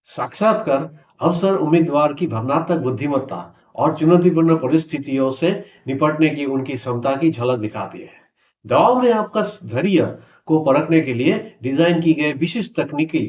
साक्षात्कार अवसर उम्मीदवार की भावनात्मक बुद्धिमत्ता और चुनौतीपूर्ण परिस्थितियों से निपटने की उनकी क्षमता की झलक दिखाती है। दवा में आपका धैर्य को परखने के लिए डिजाइन की गई विशिष्ट तकनीकी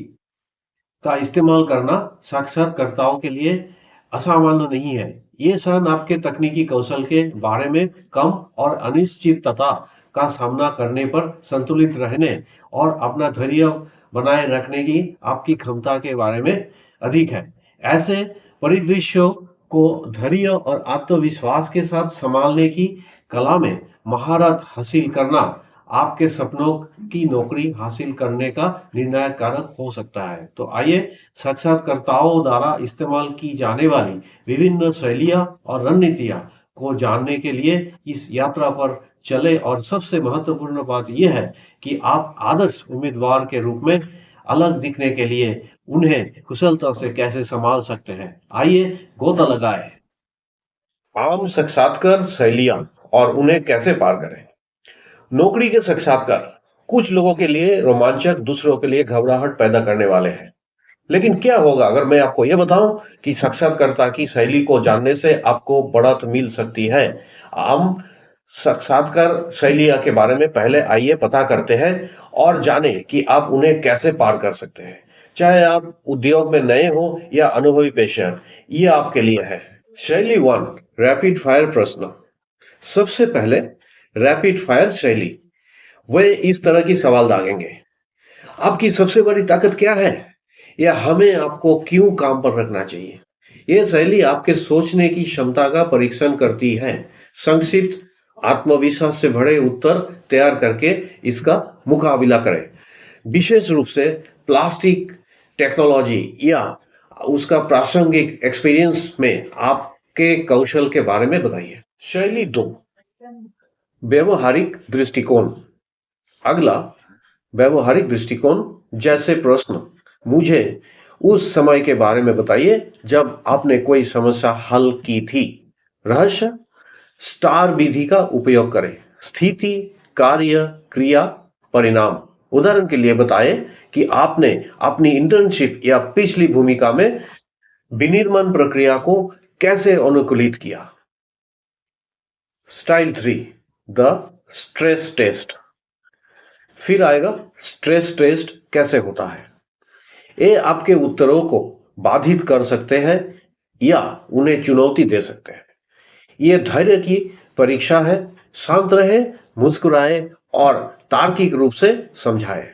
का इस्तेमाल करना साक्षात्कारकर्ताओं के लिए असामान्य नहीं है। ये क्षण आपके तकनीकी कौशल के बारे में कम और अनिश्चितता का सामना करने पर संतुलित रहने और अपना धैर्य बनाए रखने की आपकी क्षमता के बारे में अधिक है। ऐसे परिदृश्यों को धैर्य और आत्मविश्वास के साथ संभालने की कला में महारत हासिल करना आपके सपनों की नौकरी हासिल करने का निर्णायक कारक हो सकता है। तो आइए साक्षात्कारकर्ताओं द्वारा इस्तेमाल की जाने वाली विभिन्न शैलियाँ और रणनीतियाँ को जानने के लिए इस यात्रा पर चले और सबसे महत्वपूर्ण बात यह है कि आप आदर्श उम्मीदवार के रूप में अलग दिखने के लिए उन्हें कुशलता से कैसे संभाल सकते हैं। आइए गोता लगाए। आम साक्षात्कार शैलियाँ और उन्हें कैसे पार करें। नौकरी के साक्षात्कार कुछ लोगों के लिए रोमांचक, दूसरों के लिए घबराहट पैदा करने वाले हैं। लेकिन क्या होगा अगर मैं आपको यह बताऊं कि साक्षात्कारकर्ता की शैली को जानने से आपको बढ़त मिल सकती है। आम साक्षात्कार शैलियों के बारे में पहले आइए पता करते हैं और जाने कि आप उन्हें कैसे पार कर सकते हैं। चाहे आप उद्योग में नए हो या अनुभवी पेशेवर, ये आपके लिए है। शैली 1, रैपिड फायर प्रश्न। सबसे पहले रैपिड फायर शैली, वे इस तरह की सवाल दागेंगे। आपकी सबसे बड़ी ताकत क्या है, या हमें आपको क्यों काम पर रखना चाहिए। यह शैली आपके सोचने की क्षमता का परीक्षण करती है। संक्षिप्त, आत्मविश्वास से भरे उत्तर तैयार करके इसका मुकाबला करें। विशेष रूप से प्लास्टिक टेक्नोलॉजी या उसका प्रासंगिक एक्सपीरियंस में आपके कौशल के बारे में बताइए। शैली 2, व्यवहारिक दृष्टिकोण। अगला, व्यवहारिक दृष्टिकोण जैसे प्रश्न, मुझे उस समय के बारे में बताइए जब आपने कोई समस्या हल की थी। रहस्य, स्टार विधि का उपयोग करें। स्थिति, कार्य, क्रिया, परिणाम। उदाहरण के लिए बताएं कि आपने अपनी इंटर्नशिप या पिछली भूमिका में विनिर्माण प्रक्रिया को कैसे अनुकूलित किया। Style 3, the stress test. फिर आएगा स्ट्रेस टेस्ट कैसे होता है। ये आपके उत्तरों को बाधित कर सकते हैं या उन्हें चुनौती दे सकते हैं। ये धैर्य की परीक्षा है। शांत रहे, मुस्कुराए और तार्किक रूप से समझाए।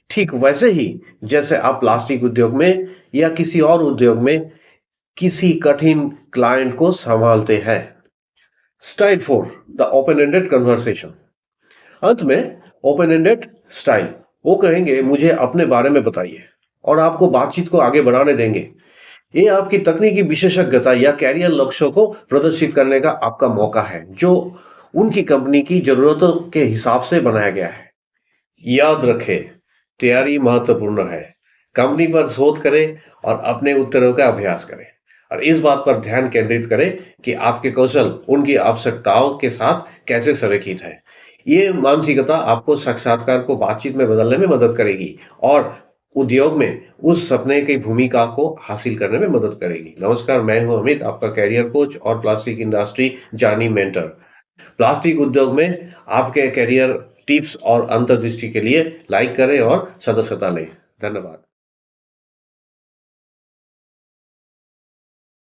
ठीक वैसे ही जैसे आप प्लास्टिक उद्योग में या किसी और उद्योग में किसी कठिन क्लाइंट को संभालते हैं। Style 4, the open ended conversation. अंत में ओपन एंडेड स्टाइल, वो कहेंगे मुझे अपने बारे में बताइए और आपको बातचीत को आगे बढ़ाने देंगे। ये आपकी तकनीकी विशेषज्ञता या कैरियर लक्ष्यों को प्रदर्शित करने का आपका मौका है, जो उनकी कंपनी की जरूरतों के हिसाब से बनाया गया है। याद रखें, तैयारी महत्वपूर्ण है। कंपनी पर शोध करें और अपने उत्तरों का अभ्यास करें और इस बात पर ध्यान केंद्रित करें कि आपके कौशल उनकी आवश्यकताओं के साथ कैसे संरेखित है। ये मानसिकता आपको साक्षात्कार को बातचीत में बदलने में मदद करेगी और उद्योग में उस सपने की भूमिका को हासिल करने में मदद करेगी। नमस्कार, मैं हूं अमित, आपका कैरियर कोच और plastic industry journey mentor. Plastic उद्योग में आपके कैरियर टिप्स और अंतर्दृष्टि के लिए लाइक करें और सदस्यता लें। धन्यवाद।